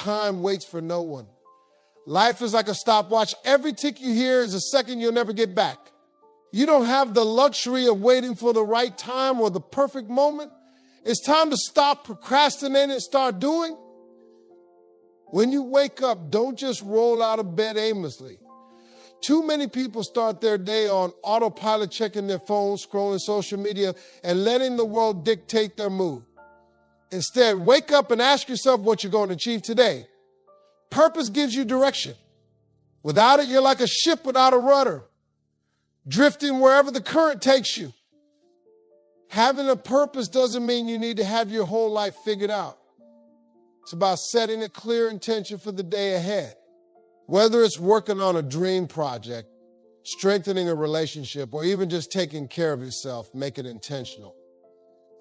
time waits for no one. Life is like a stopwatch. Every tick you hear is a second you'll never get back. You don't have the luxury of waiting for the right time or the perfect moment. It's time to stop procrastinating and start doing. When you wake up, don't just roll out of bed aimlessly. Too many people start their day on autopilot, checking their phones, scrolling social media, and letting the world dictate their mood. Instead, wake up and ask yourself what you're going to achieve today. Purpose gives you direction. Without it, you're like a ship without a rudder, drifting wherever the current takes you. Having a purpose doesn't mean you need to have your whole life figured out. It's about setting a clear intention for the day ahead. Whether it's working on a dream project, strengthening a relationship, or even just taking care of yourself, make it intentional.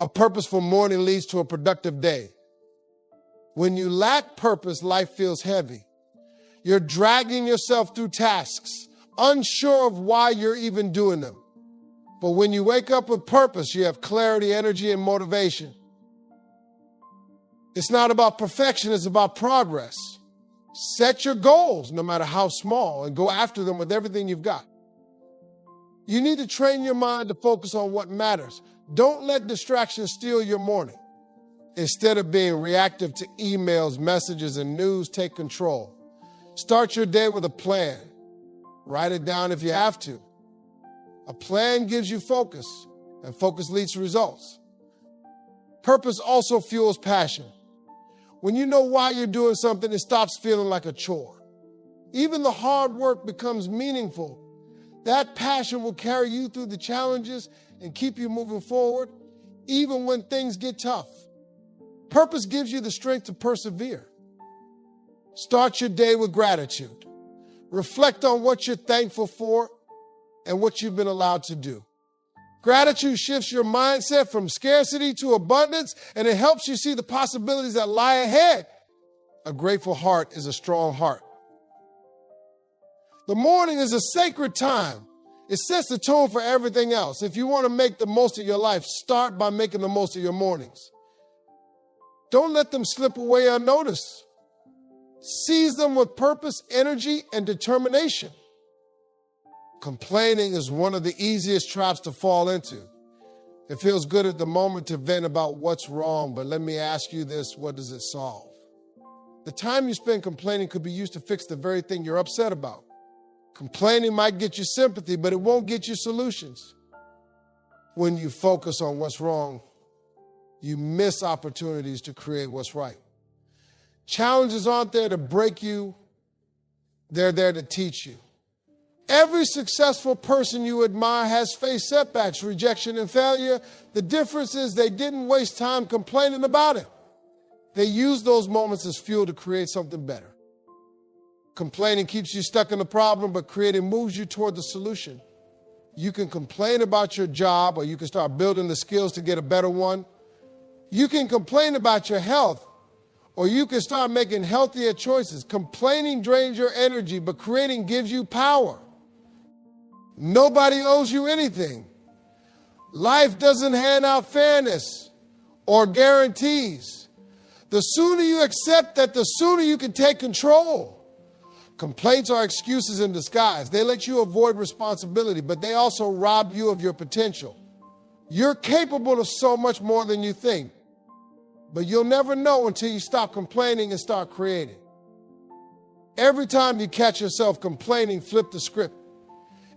A purposeful morning leads to a productive day. When you lack purpose, life feels heavy. You're dragging yourself through tasks, unsure of why you're even doing them. But when you wake up with purpose, you have clarity, energy, and motivation. It's not about perfection, it's about progress. Set your goals, no matter how small, and go after them with everything you've got. You need to train your mind to focus on what matters. Don't let distractions steal your morning. Instead of being reactive to emails, messages, and news, take control. Start your day with a plan. Write it down if you have to. A plan gives you focus, and focus leads to results. Purpose also fuels passion. When you know why you're doing something, it stops feeling like a chore. Even the hard work becomes meaningful. That passion will carry you through the challenges and keep you moving forward, even when things get tough. Purpose gives you the strength to persevere. Start your day with gratitude. Reflect on what you're thankful for and what you've been allowed to do. Gratitude shifts your mindset from scarcity to abundance, and it helps you see the possibilities that lie ahead. A grateful heart is a strong heart. The morning is a sacred time. It sets the tone for everything else. If you want to make the most of your life, start by making the most of your mornings. Don't let them slip away unnoticed. Seize them with purpose, energy, and determination. Complaining is one of the easiest traps to fall into. It feels good at the moment to vent about what's wrong, but let me ask you this, what does it solve? The time you spend complaining could be used to fix the very thing you're upset about. Complaining might get you sympathy, but it won't get you solutions. When you focus on what's wrong, you miss opportunities to create what's right. Challenges aren't there to break you, they're there to teach you. Every successful person you admire has faced setbacks, rejection, and failure. The difference is they didn't waste time complaining about it. They used those moments as fuel to create something better. Complaining keeps you stuck in the problem, but creating moves you toward the solution. You can complain about your job, or you can start building the skills to get a better one. You can complain about your health, or you can start making healthier choices. Complaining drains your energy, but creating gives you power. Nobody owes you anything. Life doesn't hand out fairness or guarantees. The sooner you accept that, the sooner you can take control. Complaints are excuses in disguise. They let you avoid responsibility, but they also rob you of your potential. You're capable of so much more than you think, but you'll never know until you stop complaining and start creating. Every time you catch yourself complaining, flip the script.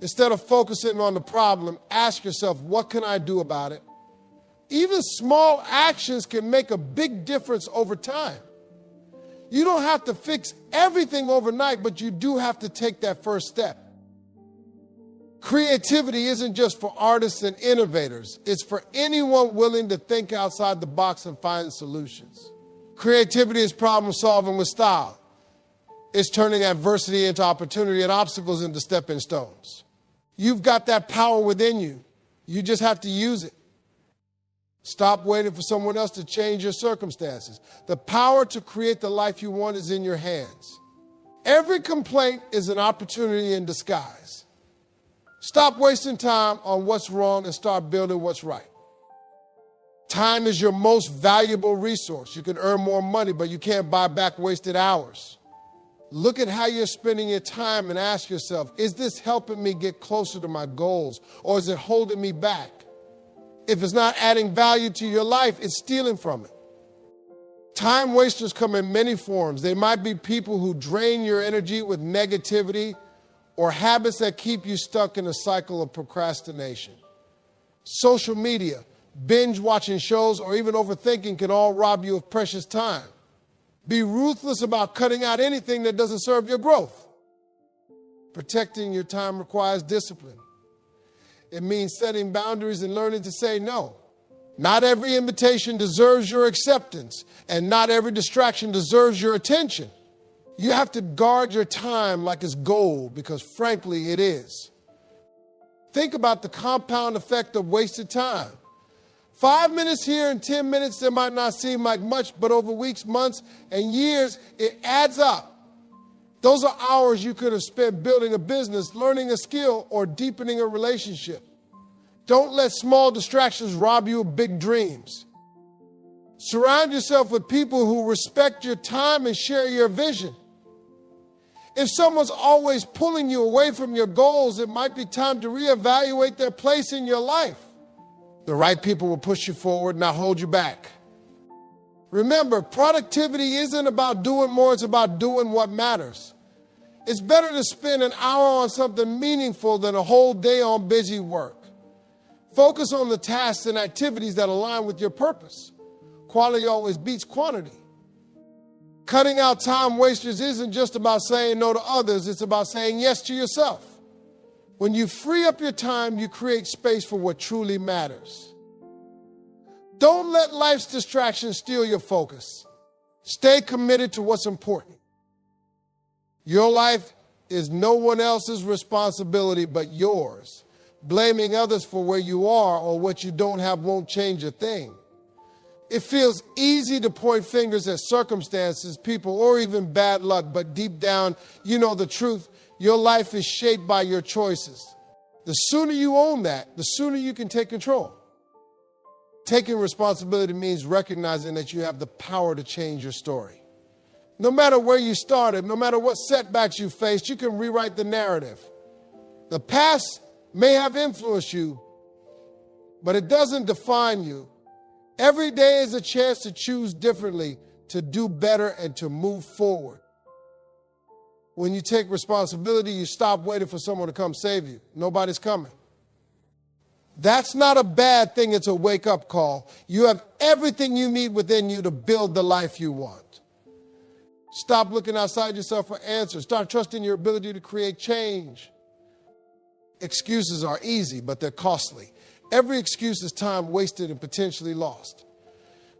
Instead of focusing on the problem, ask yourself, what can I do about it? Even small actions can make a big difference over time. You don't have to fix everything overnight, but you do have to take that first step. Creativity isn't just for artists and innovators. It's for anyone willing to think outside the box and find solutions. Creativity is problem solving with style. It's turning adversity into opportunity and obstacles into stepping stones. You've got that power within you. You just have to use it. Stop waiting for someone else to change your circumstances. The power to create the life you want is in your hands. Every complaint is an opportunity in disguise. Stop wasting time on what's wrong and start building what's right. Time is your most valuable resource. You can earn more money, but you can't buy back wasted hours. Look at how you're spending your time and ask yourself, is this helping me get closer to my goals, or is it holding me back? If it's not adding value to your life, it's stealing from it. Time wasters come in many forms. They might be people who drain your energy with negativity or habits that keep you stuck in a cycle of procrastination. Social media, binge watching shows, or even overthinking can all rob you of precious time. Be ruthless about cutting out anything that doesn't serve your growth. Protecting your time requires discipline. It means setting boundaries and learning to say no. Not every invitation deserves your acceptance, and not every distraction deserves your attention. You have to guard your time like it's gold, because frankly, it is. Think about the compound effect of wasted time. 5 minutes here and 10 minutes, that might not seem like much, but over weeks, months, and years, it adds up. Those are hours you could have spent building a business, learning a skill, or deepening a relationship. Don't let small distractions rob you of big dreams. Surround yourself with people who respect your time and share your vision. If someone's always pulling you away from your goals, it might be time to reevaluate their place in your life. The right people will push you forward, not hold you back. Remember, productivity isn't about doing more, it's about doing what matters. It's better to spend an hour on something meaningful than a whole day on busy work. Focus on the tasks and activities that align with your purpose. Quality always beats quantity. Cutting out time wasters isn't just about saying no to others, it's about saying yes to yourself. When you free up your time, you create space for what truly matters. Don't let life's distractions steal your focus. Stay committed to what's important. Your life is no one else's responsibility but yours. Blaming others for where you are or what you don't have won't change a thing. It feels easy to point fingers at circumstances, people, or even bad luck, but deep down, you know the truth. Your life is shaped by your choices. The sooner you own that, the sooner you can take control. Taking responsibility means recognizing that you have the power to change your story. No matter where you started, no matter what setbacks you faced, you can rewrite the narrative. The past may have influenced you, but it doesn't define you. Every day is a chance to choose differently, to do better, and to move forward. When you take responsibility, you stop waiting for someone to come save you. Nobody's coming. That's not a bad thing. It's a wake-up call. You have everything you need within you to build the life you want. Stop looking outside yourself for answers. Start trusting your ability to create change. Excuses are easy, but they're costly. Every excuse is time wasted and potentially lost.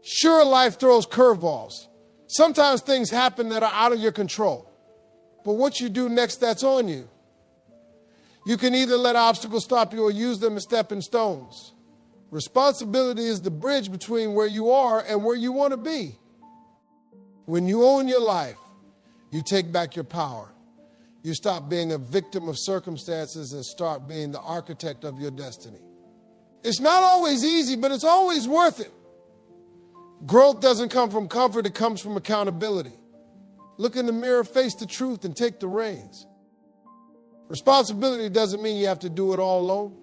Sure, life throws curveballs. Sometimes things happen that are out of your control. But what you do next, that's on you. You can either let obstacles stop you or use them as stepping stones. Responsibility is the bridge between where you are and where you want to be. When you own your life, you take back your power. You stop being a victim of circumstances and start being the architect of your destiny. It's not always easy, but it's always worth it. Growth doesn't come from comfort, it comes from accountability. Look in the mirror, face the truth, and take the reins. Responsibility doesn't mean you have to do it all alone.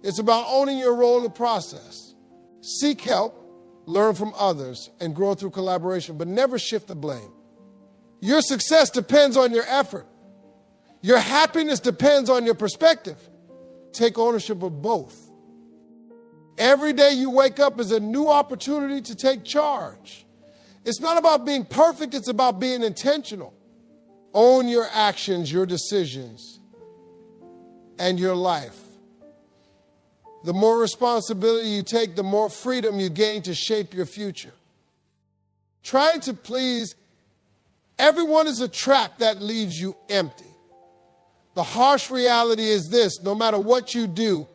It's about owning your role in the process. Seek help, learn from others, and grow through collaboration, but never shift the blame. Your success depends on your effort. Your happiness depends on your perspective. Take ownership of both. Every day you wake up is a new opportunity to take charge. It's not about being perfect, it's about being intentional. Own your actions, your decisions, and your life. The more responsibility you take, the more freedom you gain to shape your future. Trying to please everyone is a trap that leaves you empty. The harsh reality is this: no matter what you do,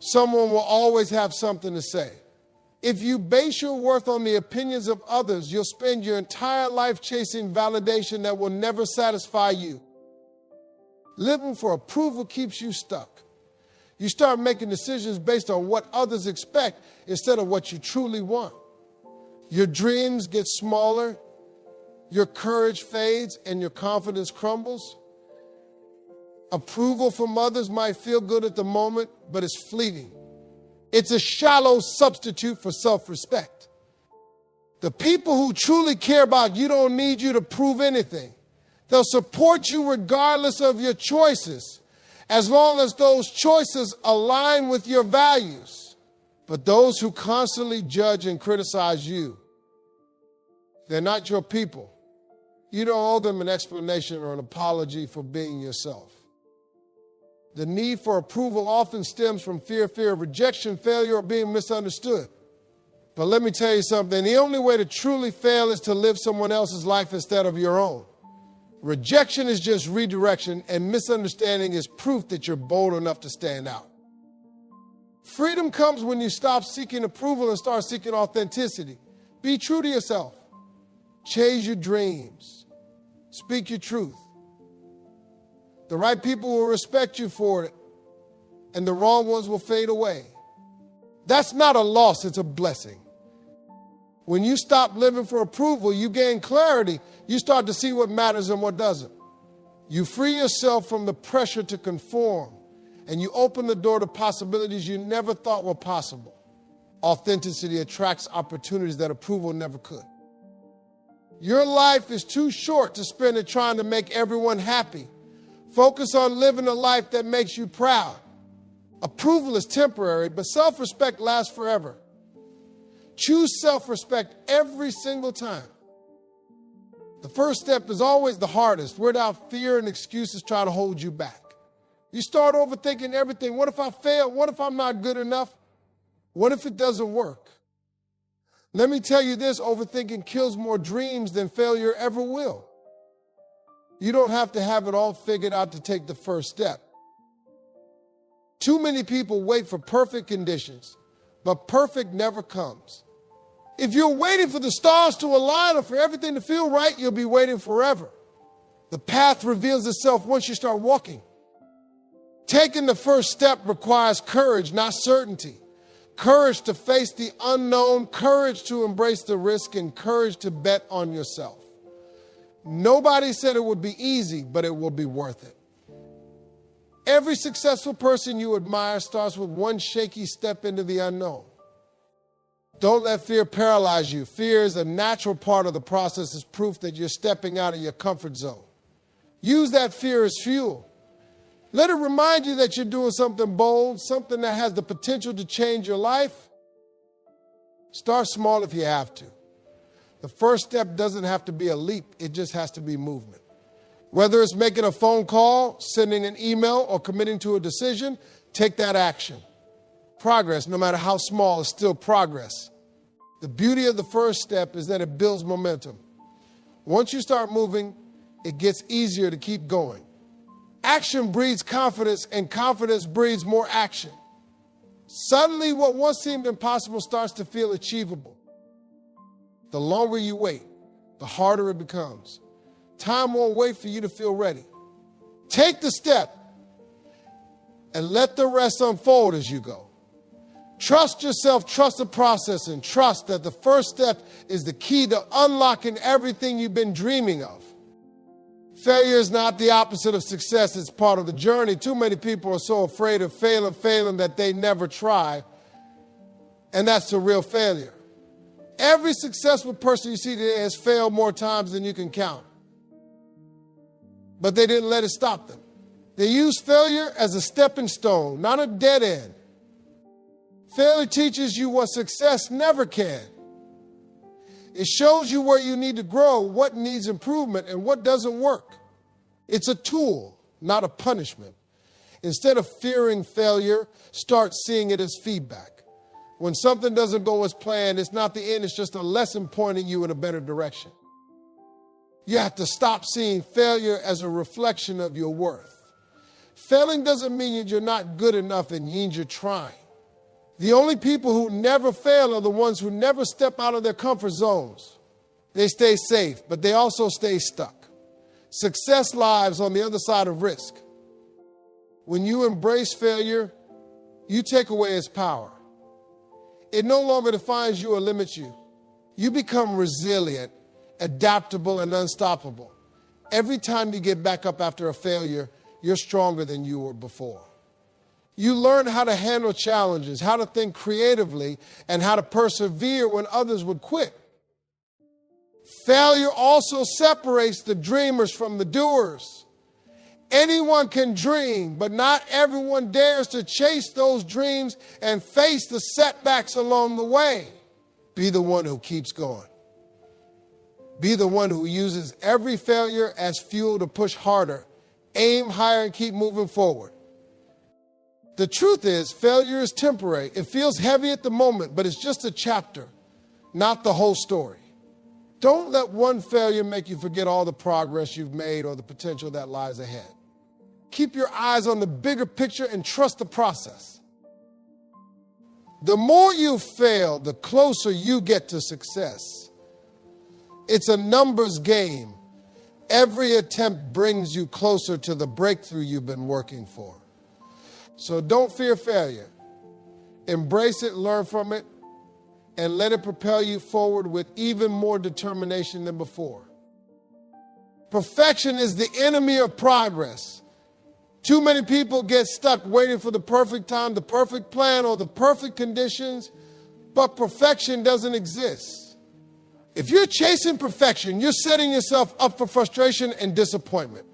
someone will always have something to say. If you base your worth on the opinions of others, you'll spend your entire life chasing validation that will never satisfy you. Living for approval keeps you stuck. You start making decisions based on what others expect instead of what you truly want. Your dreams get smaller, your courage fades, and your confidence crumbles. Approval from others might feel good at the moment, but it's fleeting. It's a shallow substitute for self-respect. The people who truly care about you don't need you to prove anything. They'll support you regardless of your choices, as long as those choices align with your values. But those who constantly judge and criticize you, they're not your people. You don't owe them an explanation or an apology for being yourself. The need for approval often stems from fear of rejection, failure, or being misunderstood. But let me tell you something. The only way to truly fail is to live someone else's life instead of your own. Rejection is just redirection, and misunderstanding is proof that you're bold enough to stand out. Freedom comes when you stop seeking approval and start seeking authenticity. Be true to yourself. Chase your dreams. Speak your truth. The right people will respect you for it, and the wrong ones will fade away. That's not a loss, it's a blessing. When you stop living for approval, you gain clarity. You start to see what matters and what doesn't. You free yourself from the pressure to conform, and you open the door to possibilities you never thought were possible. Authenticity attracts opportunities that approval never could. Your life is too short to spend it trying to make everyone happy. Focus on living a life that makes you proud. Approval is temporary, but self-respect lasts forever. Choose self-respect every single time. The first step is always the hardest. Without fear and excuses try to hold you back. You start overthinking everything. What if I fail? What if I'm not good enough? What if it doesn't work? Let me tell you this, overthinking kills more dreams than failure ever will. You don't have to have it all figured out to take the first step. Too many people wait for perfect conditions, but perfect never comes. If you're waiting for the stars to align or for everything to feel right, you'll be waiting forever. The path reveals itself once you start walking. Taking the first step requires courage, not certainty. Courage to face the unknown, courage to embrace the risk, and courage to bet on yourself. Nobody said it would be easy, but it will be worth it. Every successful person you admire starts with one shaky step into the unknown. Don't let fear paralyze you. Fear is a natural part of the process. It's proof that you're stepping out of your comfort zone. Use that fear as fuel. Let it remind you that you're doing something bold, something that has the potential to change your life. Start small if you have to. The first step doesn't have to be a leap. It just has to be movement. Whether it's making a phone call, sending an email, or committing to a decision, take that action. Progress, no matter how small, is still progress. The beauty of the first step is that it builds momentum. Once you start moving, it gets easier to keep going. Action breeds confidence, and confidence breeds more action. Suddenly, what once seemed impossible starts to feel achievable. The longer you wait, the harder it becomes. Time won't wait for you to feel ready. Take the step and let the rest unfold as you go. Trust yourself, trust the process, and trust that the first step is the key to unlocking everything you've been dreaming of. Failure is not the opposite of success. It's part of the journey. Too many people are so afraid of failing that they never try. And that's a real failure. Every successful person you see today has failed more times than you can count. But they didn't let it stop them. They used failure as a stepping stone, not a dead end. Failure teaches you what success never can. It shows you where you need to grow, what needs improvement, and what doesn't work. It's a tool, not a punishment. Instead of fearing failure, start seeing it as feedback. When something doesn't go as planned, it's not the end, it's just a lesson pointing you in a better direction. You have to stop seeing failure as a reflection of your worth. Failing doesn't mean you're not good enough, it means you're trying. The only people who never fail are the ones who never step out of their comfort zones. They stay safe, but they also stay stuck. Success lies on the other side of risk. When you embrace failure, you take away its power. It no longer defines you or limits you. You become resilient, adaptable, and unstoppable. Every time you get back up after a failure, you're stronger than you were before. You learn how to handle challenges, how to think creatively, and how to persevere when others would quit. Failure also separates the dreamers from the doers. Anyone can dream, but not everyone dares to chase those dreams and face the setbacks along the way. Be the one who keeps going. Be the one who uses every failure as fuel to push harder, aim higher, and keep moving forward. The truth is, failure is temporary. It feels heavy at the moment, but it's just a chapter, not the whole story. Don't let one failure make you forget all the progress you've made or the potential that lies ahead. Keep your eyes on the bigger picture and trust the process. The more you fail, the closer you get to success. It's a numbers game. Every attempt brings you closer to the breakthrough you've been working for. So don't fear failure. Embrace it, learn from it, and let it propel you forward with even more determination than before. Perfection is the enemy of progress. Too many people get stuck waiting for the perfect time, the perfect plan, or the perfect conditions, but perfection doesn't exist. If you're chasing perfection, you're setting yourself up for frustration and disappointment.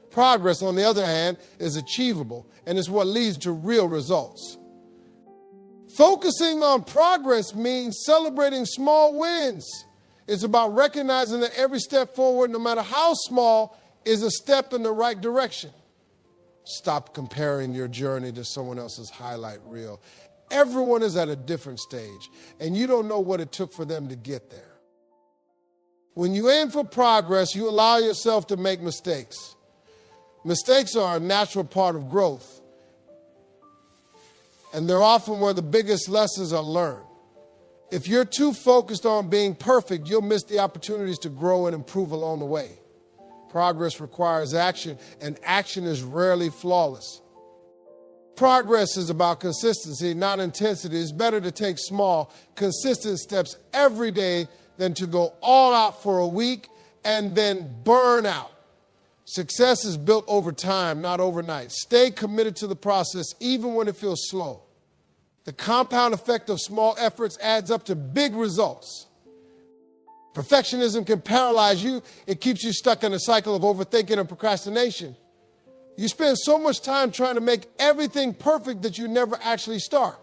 Progress, on the other hand, is achievable and is what leads to real results. Focusing on progress means celebrating small wins. It's about recognizing that every step forward, no matter how small, is a step in the right direction. Stop comparing your journey to someone else's highlight reel. Everyone is at a different stage, and you don't know what it took for them to get there. When you aim for progress, you allow yourself to make mistakes. Mistakes are a natural part of growth, and they're often where the biggest lessons are learned. If you're too focused on being perfect, you'll miss the opportunities to grow and improve along the way. Progress requires action, and action is rarely flawless. Progress is about consistency, not intensity. It's better to take small, consistent steps every day than to go all out for a week and then burn out. Success is built over time, not overnight. Stay committed to the process, even when it feels slow. The compound effect of small efforts adds up to big results. Perfectionism can paralyze you. It keeps you stuck in a cycle of overthinking and procrastination. You spend so much time trying to make everything perfect that you never actually start.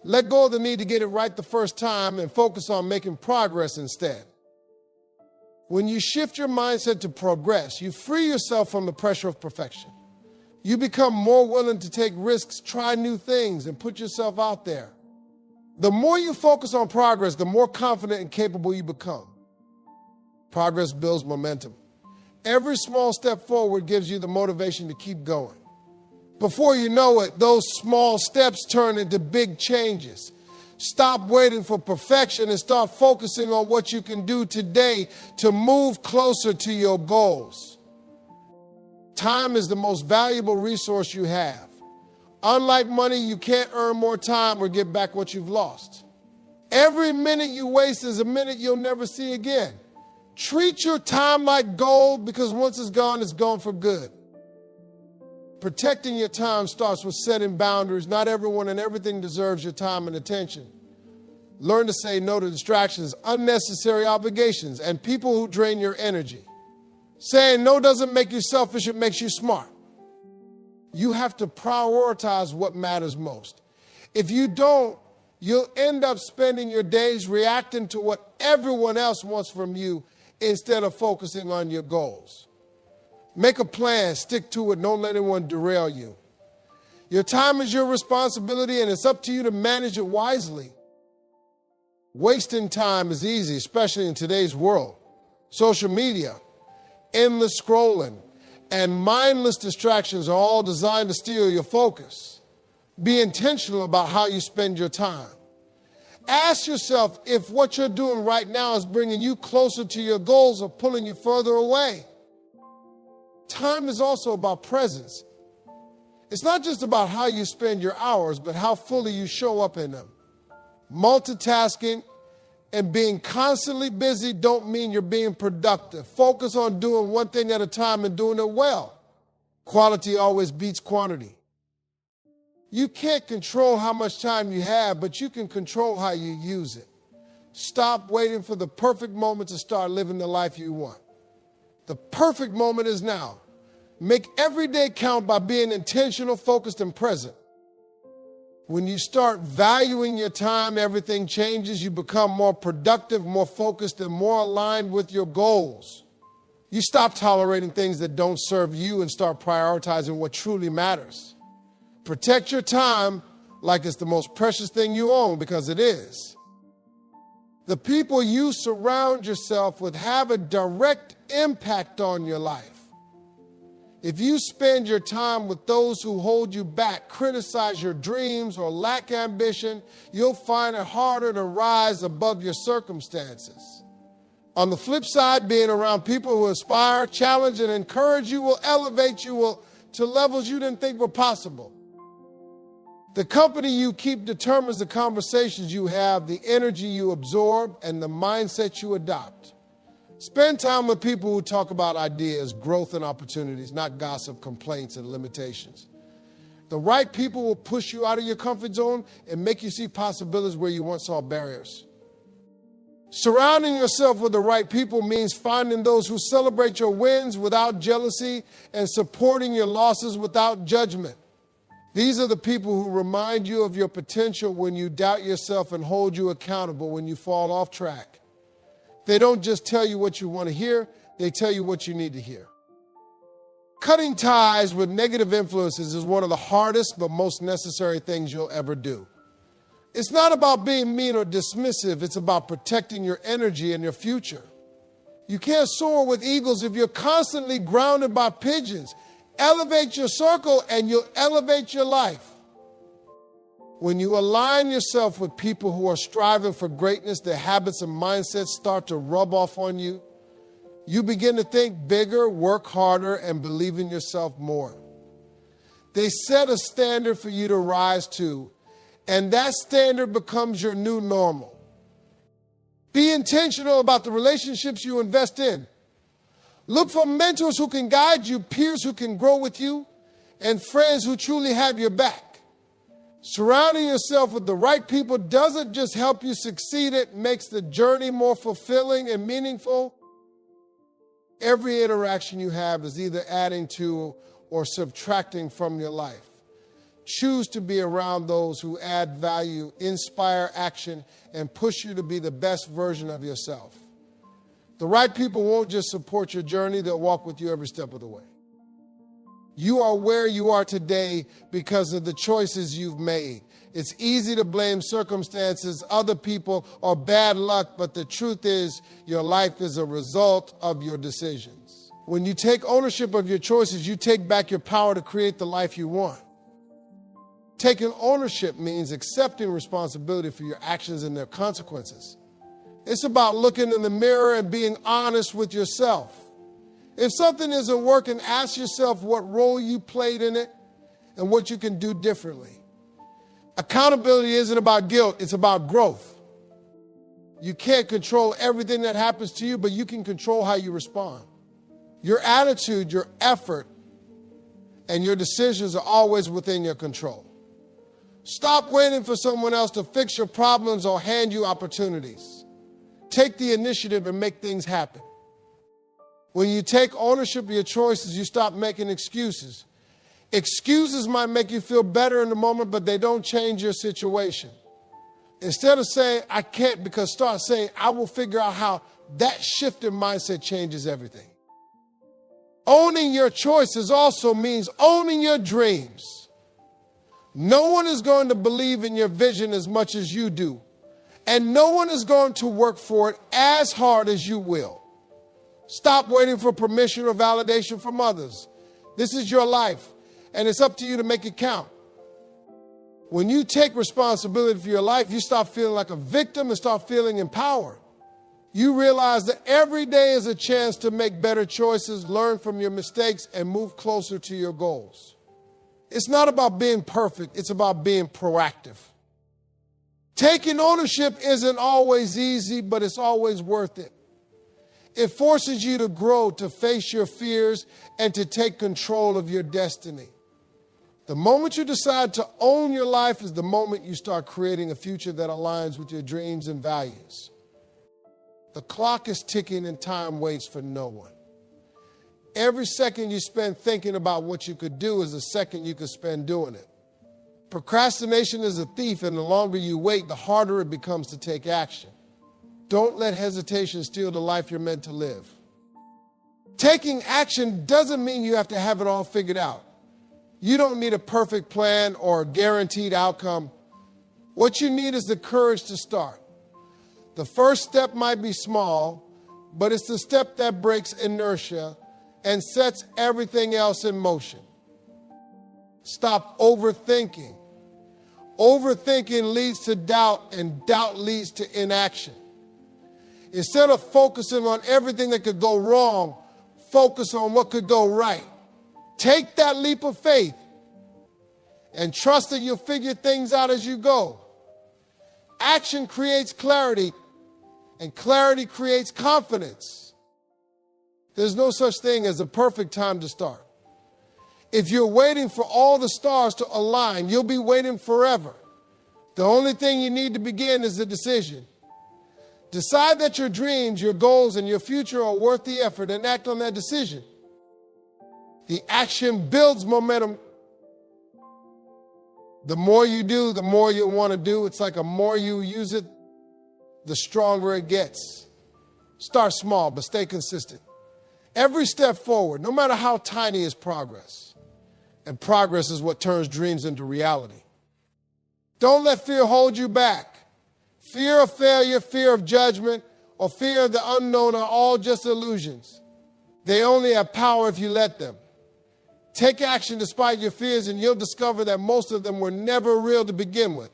Let go of the need to get it right the first time and focus on making progress instead. When you shift your mindset to progress, you free yourself from the pressure of perfection. You become more willing to take risks, try new things, and put yourself out there. The more you focus on progress, the more confident and capable you become. Progress builds momentum. Every small step forward gives you the motivation to keep going. Before you know it, those small steps turn into big changes. Stop waiting for perfection and start focusing on what you can do today to move closer to your goals. Time is the most valuable resource you have. Unlike money, you can't earn more time or get back what you've lost. Every minute you waste is a minute you'll never see again. Treat your time like gold, because once it's gone for good. Protecting your time starts with setting boundaries. Not everyone and everything deserves your time and attention. Learn to say no to distractions, unnecessary obligations, and people who drain your energy. Saying no doesn't make you selfish, it makes you smart. You have to prioritize what matters most. If you don't, you'll end up spending your days reacting to what everyone else wants from you instead of focusing on your goals. Make a plan, stick to it, don't let anyone derail you. Your time is your responsibility, and it's up to you to manage it wisely. Wasting time is easy, especially in today's world. Social media, endless scrolling, and mindless distractions are all designed to steal your focus. Be intentional about how you spend your time. Ask yourself if what you're doing right now is bringing you closer to your goals or pulling you further away. Time is also about presence. It's not just about how you spend your hours, but how fully you show up in them. Multitasking and being constantly busy don't mean you're being productive. Focus on doing one thing at a time and doing it well. Quality always beats quantity. You can't control how much time you have, but you can control how you use it. Stop waiting for the perfect moment to start living the life you want. The perfect moment is now. Make every day count by being intentional, focused, and present. When you start valuing your time, everything changes. You become more productive, more focused, and more aligned with your goals. You stop tolerating things that don't serve you and start prioritizing what truly matters. Protect your time like it's the most precious thing you own, because it is. The people you surround yourself with have a direct impact on your life. If you spend your time with those who hold you back, criticize your dreams, or lack ambition, you'll find it harder to rise above your circumstances. On the flip side, being around people who inspire, challenge, and encourage you will elevate you to levels you didn't think were possible. The company you keep determines the conversations you have, the energy you absorb, and the mindset you adopt. Spend time with people who talk about ideas, growth, and opportunities, not gossip, complaints, and limitations. The right people will push you out of your comfort zone and make you see possibilities where you once saw barriers. Surrounding yourself with the right people means finding those who celebrate your wins without jealousy and supporting your losses without judgment. These are the people who remind you of your potential when you doubt yourself and hold you accountable when you fall off track. They don't just tell you what you want to hear, they tell you what you need to hear. Cutting ties with negative influences is one of the hardest but most necessary things you'll ever do. It's not about being mean or dismissive, it's about protecting your energy and your future. You can't soar with eagles if you're constantly grounded by pigeons. Elevate your circle and you'll elevate your life. When you align yourself with people who are striving for greatness, their habits and mindsets start to rub off on you. You begin to think bigger, work harder, and believe in yourself more. They set a standard for you to rise to, and that standard becomes your new normal. Be intentional about the relationships you invest in. Look for mentors who can guide you, peers who can grow with you, and friends who truly have your back. Surrounding yourself with the right people doesn't just help you succeed, it makes the journey more fulfilling and meaningful. Every interaction you have is either adding to or subtracting from your life. Choose to be around those who add value, inspire action, and push you to be the best version of yourself. The right people won't just support your journey, they'll walk with you every step of the way. You are where you are today because of the choices you've made. It's easy to blame circumstances, other people, or bad luck, but the truth is your life is a result of your decisions. When you take ownership of your choices, you take back your power to create the life you want. Taking ownership means accepting responsibility for your actions and their consequences. It's about looking in the mirror and being honest with yourself. If something isn't working, ask yourself what role you played in it and what you can do differently. Accountability isn't about guilt, it's about growth. You can't control everything that happens to you, but you can control how you respond. Your attitude, your effort, and your decisions are always within your control. Stop waiting for someone else to fix your problems or hand you opportunities. Take the initiative and make things happen. When you take ownership of your choices, you stop making excuses. Excuses might make you feel better in the moment, but they don't change your situation. Instead of saying, I can't, because start saying, I will figure out how. That shift in mindset changes everything. Owning your choices also means owning your dreams. No one is going to believe in your vision as much as you do. And no one is going to work for it as hard as you will. Stop waiting for permission or validation from others. This is your life, and it's up to you to make it count. When you take responsibility for your life, you stop feeling like a victim and start feeling empowered. You realize that every day is a chance to make better choices, learn from your mistakes, and move closer to your goals. It's not about being perfect. It's about being proactive. Taking ownership isn't always easy, but it's always worth it. It forces you to grow, to face your fears, and to take control of your destiny. The moment you decide to own your life is the moment you start creating a future that aligns with your dreams and values. The clock is ticking and time waits for no one. Every second you spend thinking about what you could do is a second you could spend doing it. Procrastination is a thief, and the longer you wait, the harder it becomes to take action. Don't let hesitation steal the life you're meant to live. Taking action doesn't mean you have to have it all figured out. You don't need a perfect plan or a guaranteed outcome. What you need is the courage to start. The first step might be small, but it's the step that breaks inertia and sets everything else in motion. Stop overthinking. Overthinking leads to doubt, and doubt leads to inaction. Instead of focusing on everything that could go wrong, focus on what could go right. Take that leap of faith and trust that you'll figure things out as you go. Action creates clarity, and clarity creates confidence. There's no such thing as a perfect time to start. If you're waiting for all the stars to align, you'll be waiting forever. The only thing you need to begin is a decision. Decide that your dreams, your goals, and your future are worth the effort, and act on that decision. The action builds momentum. The more you do, the more you want to do. It's like the more you use it, the stronger it gets. Start small, but stay consistent. Every step forward, no matter how tiny, is progress. And progress is what turns dreams into reality. Don't let fear hold you back. Fear of failure, fear of judgment, or fear of the unknown are all just illusions. They only have power if you let them. Take action despite your fears, and you'll discover that most of them were never real to begin with.